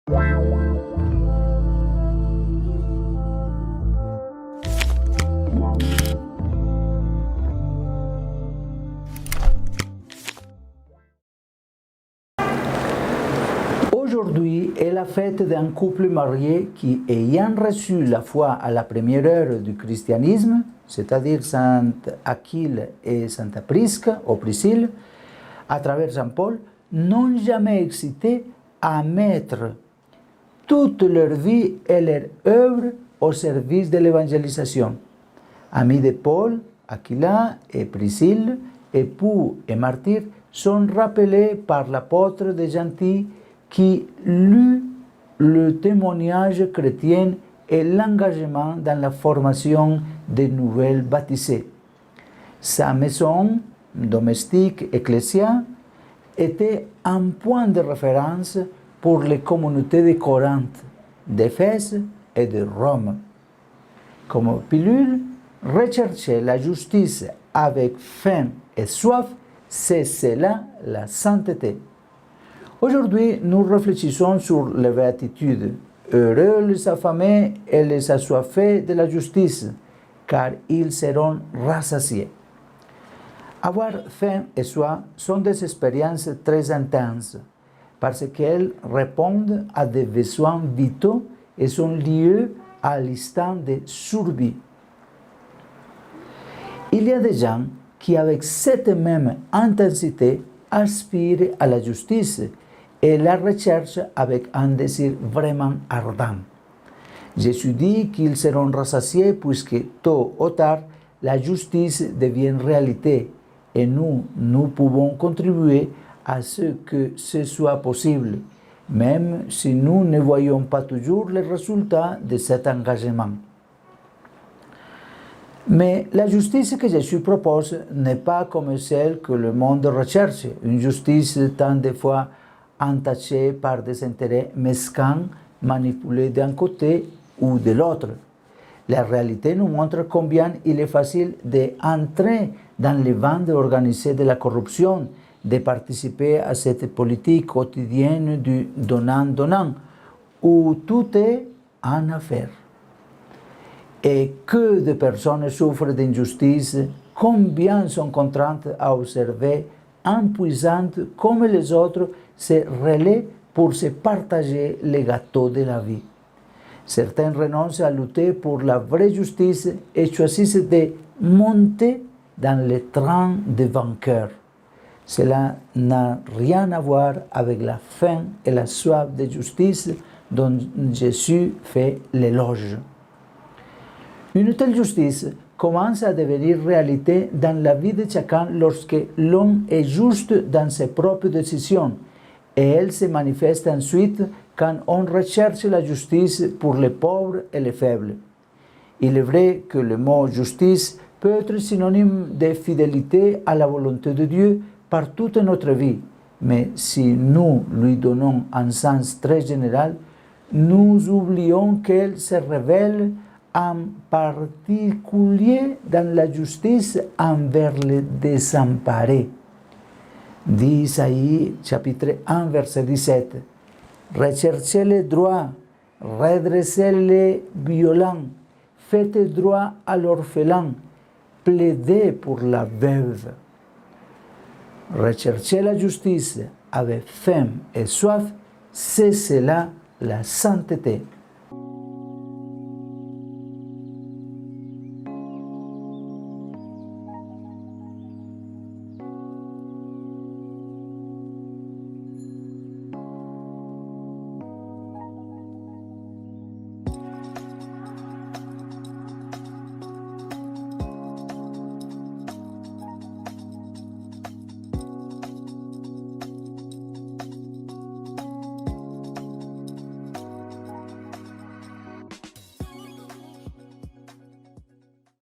Aujourd'hui est la fête d'un couple marié qui, ayant reçu la foi à la première heure du christianisme, c'est-à-dire Saint Achille et Sainte Prisca, ou Priscille, à travers Saint Paul, n'ont jamais hésité à mettre toute leur vie et leur œuvre au service de l'évangélisation. Amis de Paul, Aquila et Priscille, époux et martyrs, sont rappelés par l'apôtre des gentils qui lut le témoignage chrétien et l'engagement dans la formation des nouvelles baptisés. Sa maison domestique ecclésiale était un point de référence pour les communautés de Corinthe, d'Éphèse et de Rome. Comme pilule, rechercher la justice avec faim et soif, c'est cela la sainteté. Aujourd'hui, nous réfléchissons sur les béatitudes. Heureux les affamés et les assoiffés de la justice, car ils seront rassasiés. Avoir faim et soif sont des expériences très intenses, parce qu'elles répondent à des besoins vitaux et sont liées à l'instant de survie. Il y a des gens qui, avec cette même intensité, aspirent à la justice et la recherchent avec un désir vraiment ardent. Jésus dit qu'ils seront rassasiés puisque tôt ou tard, la justice devient réalité et nous pouvons contribuer à ce que ce soit possible, même si nous ne voyons pas toujours les résultats de cet engagement. Mais la justice que Jésus propose n'est pas comme celle que le monde recherche, une justice tant de fois entachée par des intérêts mesquins, manipulés d'un côté ou de l'autre. La réalité nous montre combien il est facile d'entrer dans les bandes organisées de la corruption, de participer à cette politique quotidienne du donnant-donnant, où tout est en affaire. Et que de personnes souffrent d'injustice, combien sont contraintes à observer, impuissantes comme les autres, se relaient pour se partager les gâteaux de la vie. Certains renoncent à lutter pour la vraie justice et choisissent de monter dans le train des vainqueurs. Cela n'a rien à voir avec la faim et la soif de justice dont Jésus fait l'éloge. Une telle justice commence à devenir réalité dans la vie de chacun lorsque l'homme est juste dans ses propres décisions, et elle se manifeste ensuite quand on recherche la justice pour les pauvres et les faibles. Il est vrai que le mot justice peut être synonyme de fidélité à la volonté de Dieu par toute notre vie, mais si nous lui donnons un sens très général, nous oublions qu'elle se révèle en particulier dans la justice envers les désemparés. Dit Isaïe, chapitre 1, verset 17. Recherchez les droits, redressez les violents, faites droit à l'orphelin, plaidez pour la veuve. Rechercher la justice avec faim et soif, c'est cela la sainteté.